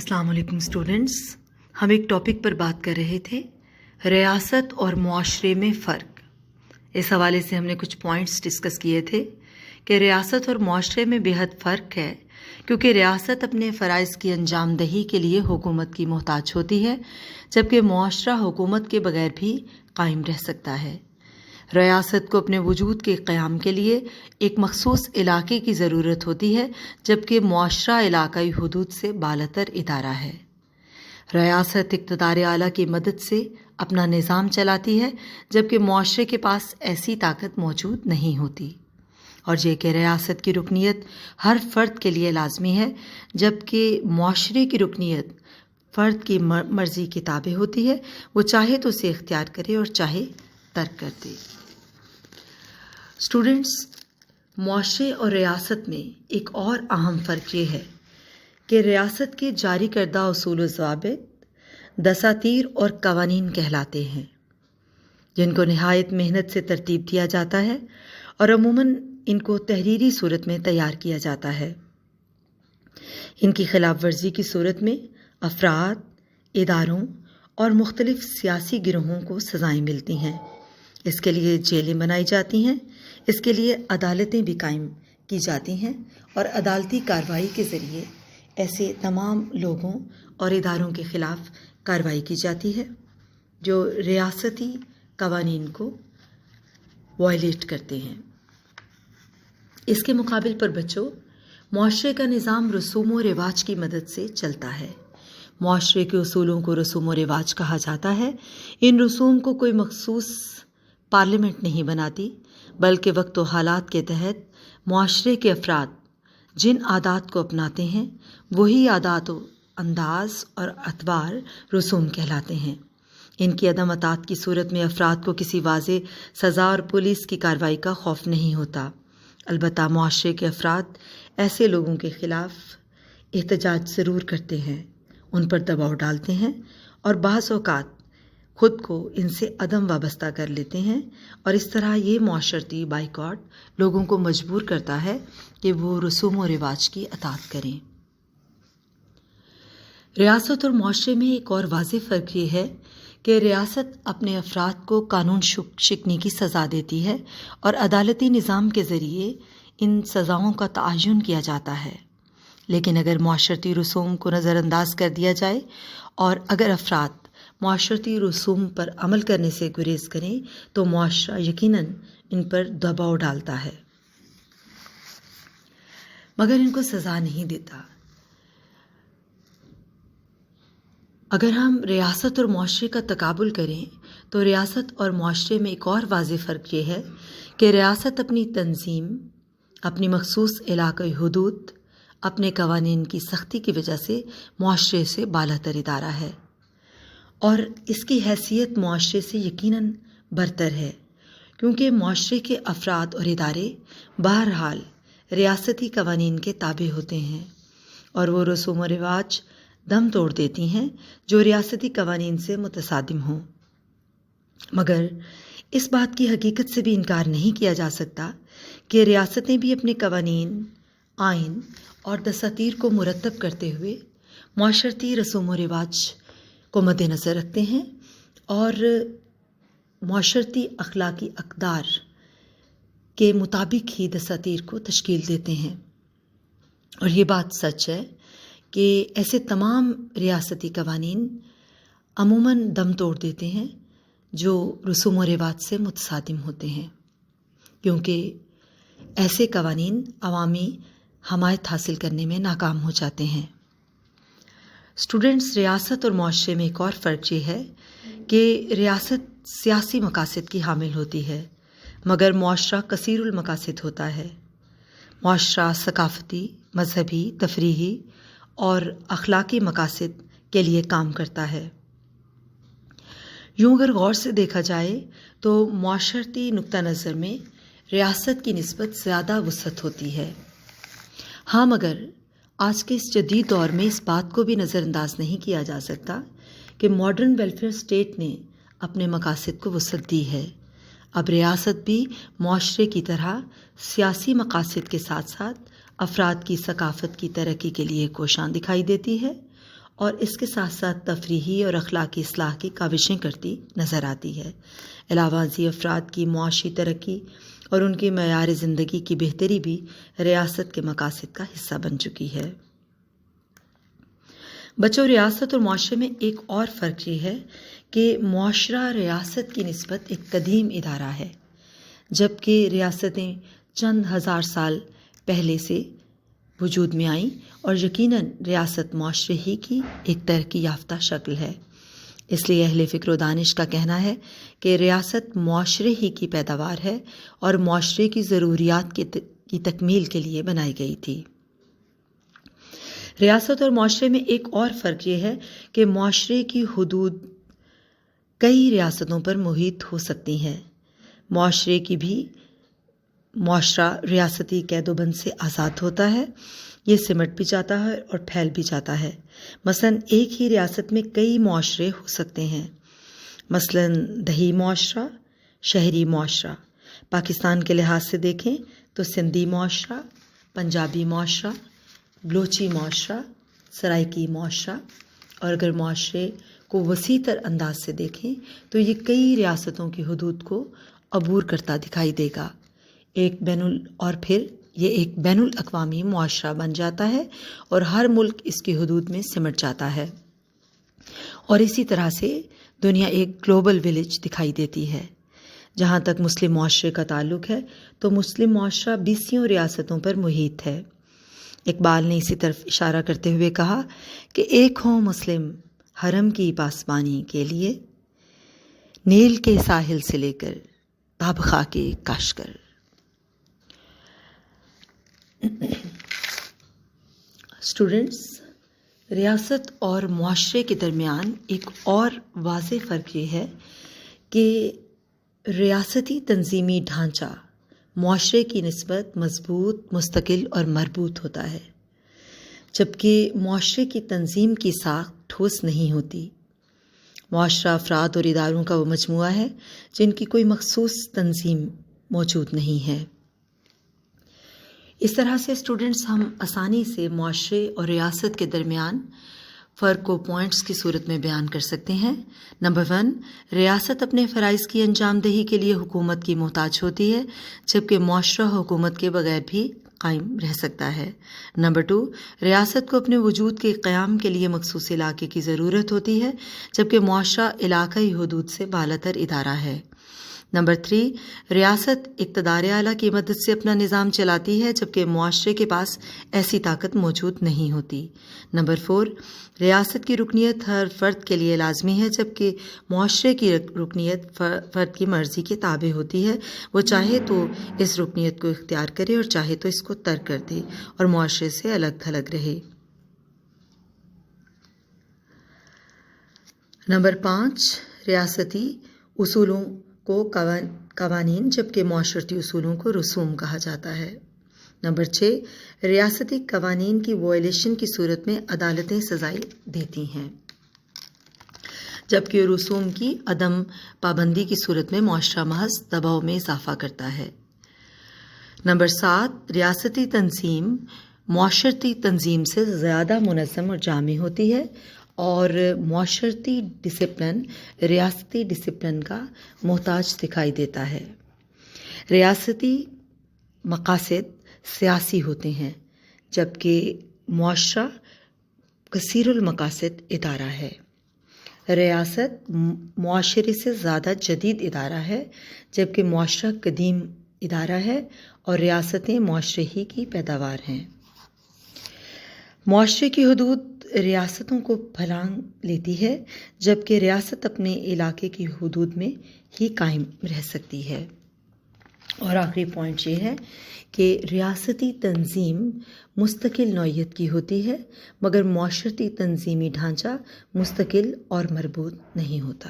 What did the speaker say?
السلام علیکم اسٹوڈنٹس، ہم ایک ٹاپک پر بات کر رہے تھے، ریاست اور معاشرے میں فرق۔ اس حوالے سے ہم نے کچھ پوائنٹس ڈسکس کیے تھے کہ ریاست اور معاشرے میں بے حد فرق ہے، کیونکہ ریاست اپنے فرائض کی انجام دہی کے لیے حکومت کی محتاج ہوتی ہے، جبکہ معاشرہ حکومت کے بغیر بھی قائم رہ سکتا ہے۔ ریاست کو اپنے وجود کے قیام کے لیے ایک مخصوص علاقے کی ضرورت ہوتی ہے، جبکہ معاشرہ علاقائی حدود سے بالاتر ادارہ ہے۔ ریاست اقتدار اعلیٰ کی مدد سے اپنا نظام چلاتی ہے، جبکہ معاشرے کے پاس ایسی طاقت موجود نہیں ہوتی، اور یہ کہ ریاست کی رکنیت ہر فرد کے لیے لازمی ہے، جبکہ معاشرے کی رکنیت فرد کی مرضی کی تابع ہوتی ہے، وہ چاہے تو اسے اختیار کرے اور چاہے ترک کر دے۔ اسٹوڈنٹس، معاشرے اور ریاست میں ایک اور اہم فرق یہ ہے کہ ریاست کے جاری کردہ اصول و ضوابط دساتیر اور قوانین کہلاتے ہیں، جن کو نہایت محنت سے ترتیب دیا جاتا ہے اور عموماً ان کو تحریری صورت میں تیار کیا جاتا ہے۔ ان کی خلاف ورزی کی صورت میں افراد، اداروں اور مختلف سیاسی گروہوں کو سزائیں ملتی ہیں۔ اس کے لیے جیلیں بنائی جاتی ہیں، اس کے لیے عدالتیں بھی قائم کی جاتی ہیں، اور عدالتی کارروائی کے ذریعے ایسے تمام لوگوں اور اداروں کے خلاف کارروائی کی جاتی ہے جو ریاستی قوانین کو وائلیٹ کرتے ہیں۔ اس کے مقابل پر بچوں، معاشرے کا نظام رسوم و رواج کی مدد سے چلتا ہے۔ معاشرے کے اصولوں کو رسوم و رواج کہا جاتا ہے۔ ان رسوم کو کوئی مخصوص پارلیمنٹ نہیں بناتی، بلکہ وقت و حالات کے تحت معاشرے کے افراد جن عادات کو اپناتے ہیں، وہی عادات و انداز اور اطوار رسوم کہلاتے ہیں۔ ان کی عدم اطاعت کی صورت میں افراد کو کسی واضح سزا اور پولیس کی کارروائی کا خوف نہیں ہوتا۔ البتہ معاشرے کے افراد ایسے لوگوں کے خلاف احتجاج ضرور کرتے ہیں، ان پر دباؤ ڈالتے ہیں، اور بعض اوقات خود کو ان سے عدم وابستہ کر لیتے ہیں، اور اس طرح یہ معاشرتی بائیکاٹ لوگوں کو مجبور کرتا ہے کہ وہ رسوم و رواج کی اطاعت کریں۔ ریاست اور معاشرے میں ایک اور واضح فرق یہ ہے کہ ریاست اپنے افراد کو قانون شکنی کی سزا دیتی ہے، اور عدالتی نظام کے ذریعے ان سزاؤں کا تعین کیا جاتا ہے۔ لیکن اگر معاشرتی رسوم کو نظر انداز کر دیا جائے، اور اگر افراد معاشرتی رسوم پر عمل کرنے سے گریز کریں، تو معاشرہ یقیناً ان پر دباؤ ڈالتا ہے، مگر ان کو سزا نہیں دیتا۔ اگر ہم ریاست اور معاشرے کا تقابل کریں تو ریاست اور معاشرے میں ایک اور واضح فرق یہ ہے کہ ریاست اپنی تنظیم، اپنی مخصوص علاقائی حدود، اپنے قوانین کی سختی کی وجہ سے معاشرے سے بالاتر ادارہ ہے، اور اس کی حیثیت معاشرے سے یقیناً برتر ہے، کیونکہ معاشرے کے افراد اور ادارے بہرحال ریاستی قوانین کے تابع ہوتے ہیں، اور وہ رسوم و رواج دم توڑ دیتی ہیں جو ریاستی قوانین سے متصادم ہوں۔ مگر اس بات کی حقیقت سے بھی انکار نہیں کیا جا سکتا کہ ریاستیں بھی اپنے قوانین، آئین اور دساتیر کو مرتب کرتے ہوئے معاشرتی رسوم و رواج کو مد نظر رکھتے ہیں، اور معاشرتی اخلاقی اقدار کے مطابق ہی دساتیر کو تشکیل دیتے ہیں۔ اور یہ بات سچ ہے کہ ایسے تمام ریاستی قوانین عموماً دم توڑ دیتے ہیں جو رسوم و رواج سے متصادم ہوتے ہیں، کیونکہ ایسے قوانین عوامی حمایت حاصل کرنے میں ناکام ہو جاتے ہیں۔ اسٹوڈنٹس، ریاست اور معاشرے میں ایک اور فرق یہ ہے کہ ریاست سیاسی مقاصد کی حامل ہوتی ہے، مگر معاشرہ کثیر المقاصد ہوتا ہے۔ معاشرہ ثقافتی، مذہبی، تفریحی اور اخلاقی مقاصد کے لیے کام کرتا ہے۔ یوں اگر غور سے دیکھا جائے تو معاشرتی نقطہ نظر میں ریاست کی نسبت زیادہ وسعت ہوتی ہے۔ ہاں، مگر آج کے اس جدید دور میں اس بات کو بھی نظر انداز نہیں کیا جا سکتا کہ ماڈرن ویلفیئر اسٹیٹ نے اپنے مقاصد کو وسعت دی ہے۔ اب ریاست بھی معاشرے کی طرح سیاسی مقاصد کے ساتھ ساتھ افراد کی ثقافت کی ترقی کے لیے کوشاں دکھائی دیتی ہے، اور اس کے ساتھ ساتھ تفریحی اور اخلاقی اصلاح کی کاوشیں کرتی نظر آتی ہے۔ علاوہ ازیں افراد کی معاشی ترقی اور ان کی معیار زندگی کی بہتری بھی ریاست کے مقاصد کا حصہ بن چکی ہے۔ بچوں، ریاست اور معاشرے میں ایک اور فرق یہ ہے کہ معاشرہ ریاست کی نسبت ایک قدیم ادارہ ہے، جبکہ ریاستیں چند ہزار سال پہلے سے وجود میں آئیں، اور یقیناً ریاست معاشرے ہی کی ایک ترقی یافتہ شکل ہے۔ اس لیے اہل فکر و دانش کا کہنا ہے کہ ریاست معاشرے ہی کی پیداوار ہے اور معاشرے کی ضروریات کی تکمیل کے لیے بنائی گئی تھی۔ ریاست اور معاشرے میں ایک اور فرق یہ ہے کہ معاشرے کی حدود کئی ریاستوں پر محیط ہو سکتی ہیں۔ معاشرے کی بھی معاشرہ ریاستی قید و بند سے آزاد ہوتا ہے، یہ سمٹ بھی جاتا ہے اور پھیل بھی جاتا ہے۔ مثلاً ایک ہی ریاست میں کئی معاشرے ہو سکتے ہیں، مثلاً دیہی معاشرہ، شہری معاشرہ۔ پاکستان کے لحاظ سے دیکھیں تو سندھی معاشرہ، پنجابی معاشرہ، بلوچی معاشرہ، سرائکی معاشرہ، اور اگر معاشرے کو وسیع تر انداز سے دیکھیں تو یہ کئی ریاستوں کی حدود کو عبور کرتا دکھائی دے گا، اور پھر یہ ایک بین الاقوامی معاشرہ بن جاتا ہے اور ہر ملک اس کی حدود میں سمٹ جاتا ہے، اور اسی طرح سے دنیا ایک گلوبل ولیج دکھائی دیتی ہے۔ جہاں تک مسلم معاشرے کا تعلق ہے تو مسلم معاشرہ 20 ریاستوں پر محیط ہے۔ اقبال نے اسی طرف اشارہ کرتے ہوئے کہا کہ ایک ہوں مسلم حرم کی پاسبانی کے لیے، نیل کے ساحل سے لے کر تاب خاک کاشگر۔ اسٹوڈنٹس، ریاست اور معاشرے کے درمیان ایک اور واضح فرق یہ ہے کہ ریاستی تنظیمی ڈھانچہ معاشرے کی نسبت مضبوط، مستقل اور مربوط ہوتا ہے، جبکہ معاشرے کی تنظیم کی ساخت ٹھوس نہیں ہوتی۔ معاشرہ افراد اور اداروں کا وہ مجموعہ ہے جن کی کوئی مخصوص تنظیم موجود نہیں ہے۔ اس طرح سے اسٹوڈنٹس ہم آسانی سے معاشرے اور ریاست کے درمیان فرق کو پوائنٹس کی صورت میں بیان کر سکتے ہیں۔ نمبر 1، ریاست اپنے فرائض کی انجام دہی کے لیے حکومت کی محتاج ہوتی ہے، جبکہ معاشرہ حکومت کے بغیر بھی قائم رہ سکتا ہے۔ نمبر 2، ریاست کو اپنے وجود کے قیام کے لیے مخصوص علاقے کی ضرورت ہوتی ہے، جبکہ معاشرہ علاقائی حدود سے بالاتر ادارہ ہے۔ نمبر 3، ریاست اقتدار اعلیٰ کی مدد سے اپنا نظام چلاتی ہے، جبکہ معاشرے کے پاس ایسی طاقت موجود نہیں ہوتی۔ نمبر 4، ریاست کی رکنیت ہر فرد کے لیے لازمی ہے، جبکہ معاشرے کی رکنیت فرد کی مرضی کے تابع ہوتی ہے، وہ چاہے تو اس رکنیت کو اختیار کرے اور چاہے تو اس کو ترک کر دے اور معاشرے سے الگ تھلگ رہے۔ نمبر 5، ریاستی اصولوں کو قوانین جبکہ معاشرتی اصولوں کو رسوم کہا جاتا ہے۔ نمبر 6، ریاستی قوانین کی وائلیشن کی صورت میں عدالتیں سزائیں دیتی ہیں، جبکہ رسوم کی عدم پابندی کی صورت میں معاشرہ محض دباؤ میں اضافہ کرتا ہے۔ نمبر 7، ریاستی تنظیم معاشرتی تنظیم سے زیادہ منظم اور جامع ہوتی ہے، اور معاشرتی ڈسپلن ریاستی ڈسپلن کا محتاج دکھائی دیتا ہے۔ ریاستی مقاصد سیاسی ہوتے ہیں، جبکہ معاشرہ کثیر المقاصد ادارہ ہے۔ ریاست معاشرے سے زیادہ جدید ادارہ ہے، جبکہ معاشرہ قدیم ادارہ ہے، اور ریاستیں معاشرے ہی کی پیداوار ہیں۔ معاشرے کی حدود ریاستوں کو پھلانگ لیتی ہے، جبکہ ریاست اپنے علاقے کی حدود میں ہی قائم رہ سکتی ہے۔ اور آخری پوائنٹ یہ ہے کہ ریاستی تنظیم مستقل نوعیت کی ہوتی ہے، مگر معاشرتی تنظیمی ڈھانچہ مستقل اور مربوط نہیں ہوتا۔